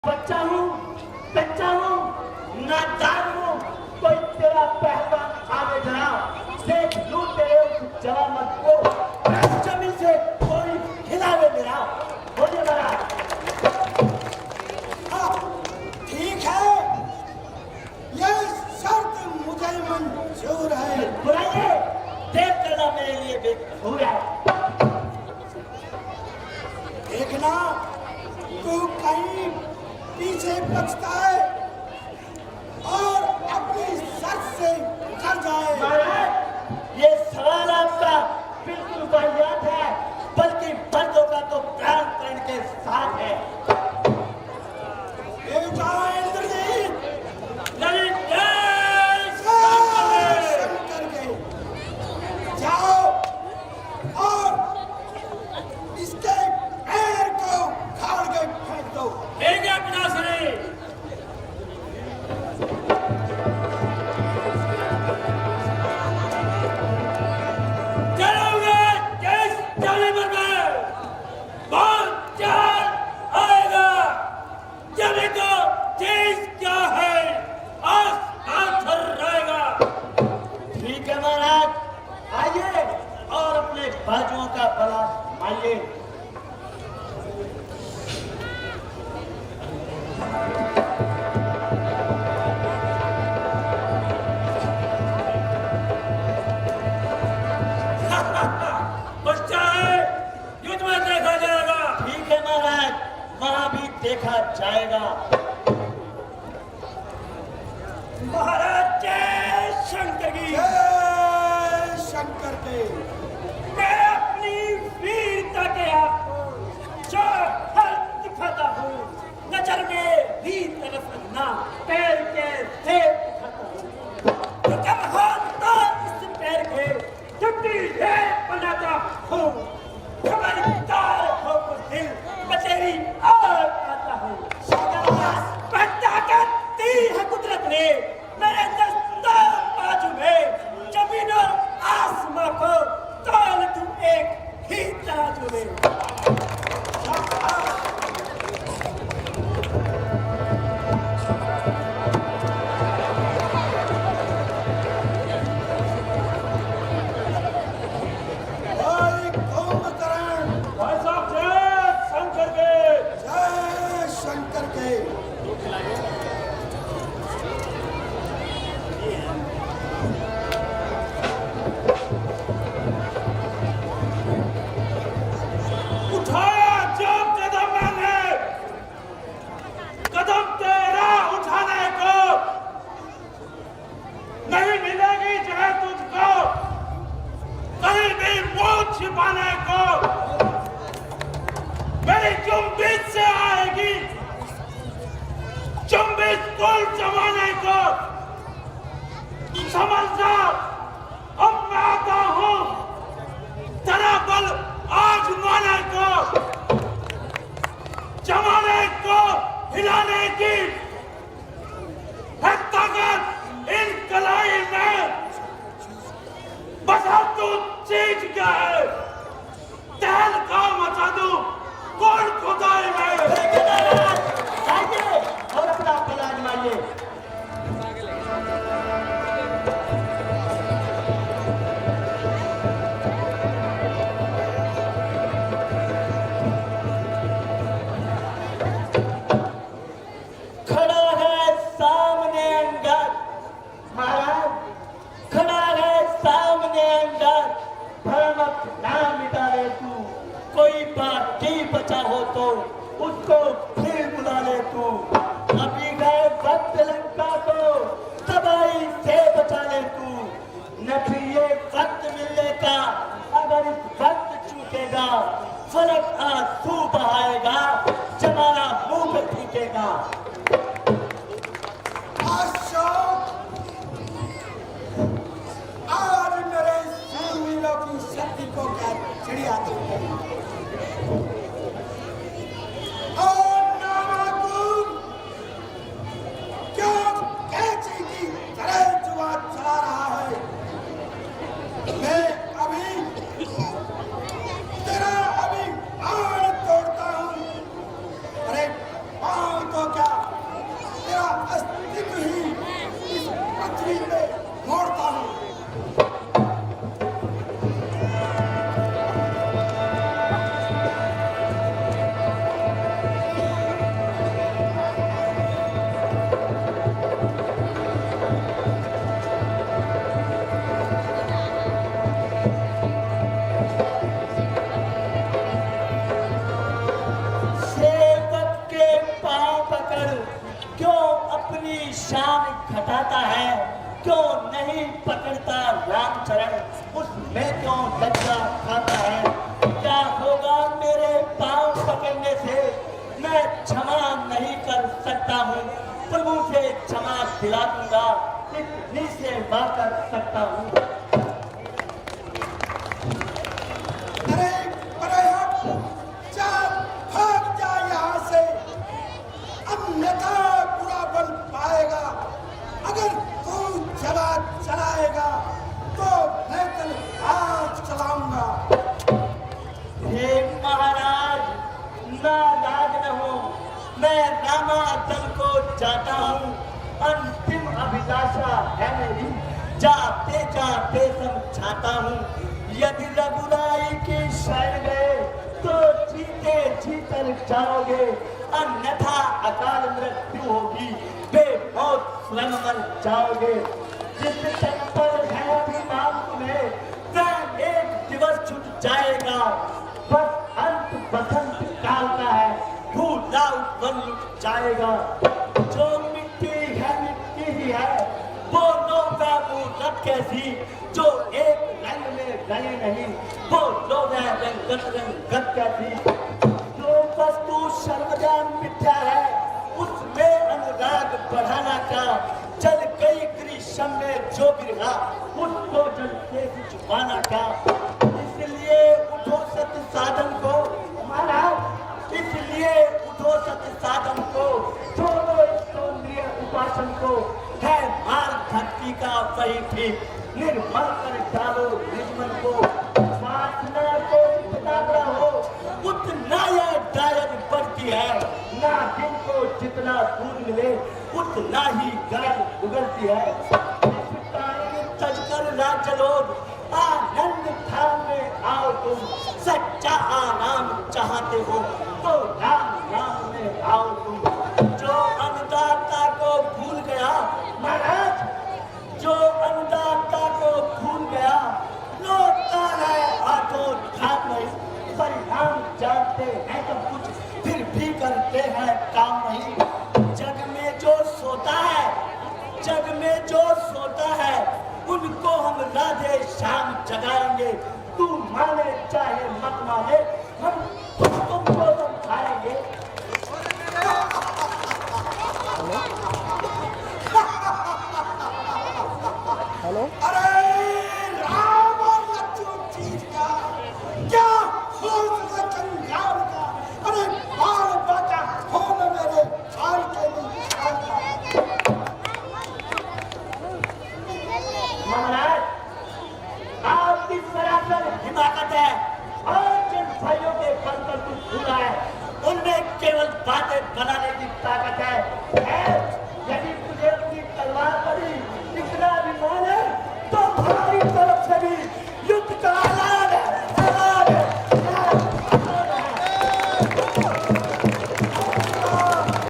बच्चा हूँ, कच्चा हूँ, नादान हूँ। कोई तेरा पहलवान आगे जरा देख लूं तेरे उस जवान मर्द को जमीन से कोई हिलावे मेरा। बोलिए महाराज। हाँ, ठीक है, यह शर्त मुझे मंजूर है। बुलाइए, देख करना मेरे लिए बेकसूर है। देखना तू कहीं पीछे बचता है और अपनी शर्त से उतर जाए। महाराज, ये सवाल आपका बिल्कुल वाहियात है, बल्कि मर्दों का तो प्राण प्राण के साथ है। ले जाओ इंद्रजीत, ललित शंकर के जाओ और इसके पैर को उखाड़ के फेंक दो। ठीक है पिताश्री। चलोगे किस जानवर में? बहुत चाल आएगा। जब तो चीज क्या है, आसमान थर्राएगा। ठीक है महाराज, आइए और अपने बाजुओं का बला मारिए। बच्चा है, युद्ध में देखा जाएगा। ठीक है महाराज, वहां भी देखा जाएगा। महाराज जय शंकर की। जय शंकर के। मैं अपनी वीरता के आपको जो हल दिखाता हूँ। नजर में भी तरफ ना पैर के सेब दिखाता हूँ। तो जब हाथ इस पैर के टुकड़ी है बनाता हूँ, खबरदार हो कुछ दिल बचेरी और आता हूँ। ताकत दी है कुदरत ने मेरे दस्ता बाजू में। जमीन और आसमां को तोल तू एक ही तराजू में। भाई कुंभकर्ण, भाई साहब जय शंकर के। जय शंकर के। उठाया जो कदम मैंने, कदम तेरा उठाने को नहीं मिलेगी जगह तुझको, कहीं भी मुंह छिपाने को। मेरी चुंबिश से आएगी चुंबिश कुल जमाने को। समझना अब मैं आता हूँ तेरा बल आजमाने को, जमाने को हिलाने की है ताकत इन कलाई में। बता तू चीज क्या है, तेल का मचा दूं कौन खुदाई में। आइए और अपना बल आजमाइए। खड़ा है सामने अंदर, महाराज खड़ा है सामने अंदर। भ्रमक ना मिटा ले तू, कोई बाकी बचा हो तो उसको फिर बुला ले तू। अभी गए वक्त लंका को तबाही से बचा ले तू। न फिर ये वक्त मिलने का, अगर इस वक्त चूकेगा फलक आंसू बहाएगा, जमाना मुंह पे फीकेगा। अशोक, आज मेरे शूरवीरों की शक्ति को क्या चिड़िया तू गई। और नामाकुम क्यों कैची की तरह जुबान चला रहा है। मैं अभी तेरा अभी पाँव तोड़ता हूँ। अरे पाँव तो क्या बताता है, क्यों नहीं पकड़ता रामचरण, उसमें क्यों लज्जा खाता है। क्या होगा मेरे पांव पकड़ने से, मैं क्षमा नहीं कर सकता हूँ, प्रभु से क्षमा दिला दूंगा, इतनी सेवा कर सकता हूँ। अरे अरे हट, चल भाग जा यहाँ से, अन्यथा बुरा बन पाएगा। अगर तू जवाब चलाएगा तो मैं तेरे हाथ चलाऊंगा। हे महाराज, नाराज न हो, मैं रामादल को जाता हूँ, अंतिम अभिलाषा है मेरी, जाते जाते समझाता हूँ। यदि रघुराई की शरण गए तो जीते जीतर जाओगे, अन्यथा अकाल मृत्यु होगी, बेमौत स्वयं मर जाओगे। जिस तक पर है अभिमान तुम्हें, वह एक दिवस छूट जाएगा, बस अंत बसंत काल का है, भूला वन लुट जाएगा। जो मिट्टी है मिट्टी ही है, वो लोगा मूरत कैसी, जो एक रंग में रंगे नहीं, वो लोग रंगत रंगत कैसी। जो वस्तु सर्वदा मिथ्या है, उसमें अनुराग बढ़ाना का, जल गई ग्रीष्म में जो गिरा, उसको जल से छुपाना का। इसलिए उठो सत्य साधन को महाराज, इसलिए उठो सत्य साधन को, छोड़ो इंद्रिय उपासन को, है मार्ग भक्ति का वही ठीक, निर्मल कर डालो निजमन को। वासना को जितना हो उतना यह दायद बढ़ती है, ना दिन को जितना दूर मिले उतना ही गर्द उगलती है। तजकर राज्य लोग आनंद धाम में आओ तुम, सच्चा आराम चाहते हो तो राम नाम में आओ तुम। जो अन्नदाता को भूल गया महाराज, जो अन्नदाता को भूल गया, लौटता है हाथों हाथ नहीं, परिणाम जानते हैं सब कुछ, फिर भी करते हैं काम नहीं। जग में जो सोता है, जग में जो सोता है, उनको हम राधे श्याम जगाएंगे। तू माने चाहे मत माने, हम तुमको समझाएंगे। हेलो, अरे राम और लक्ष्मण चीज का क्या हौसला कंगाल का, अरे बाल बचा हो न मेरे हाल के निशान का। महाराज, आपकी सरासर हिमाकत है, और जिन भाइयों के बल पर कुछ भूला है, उनमें केवल बातें बनाने की ताकत है।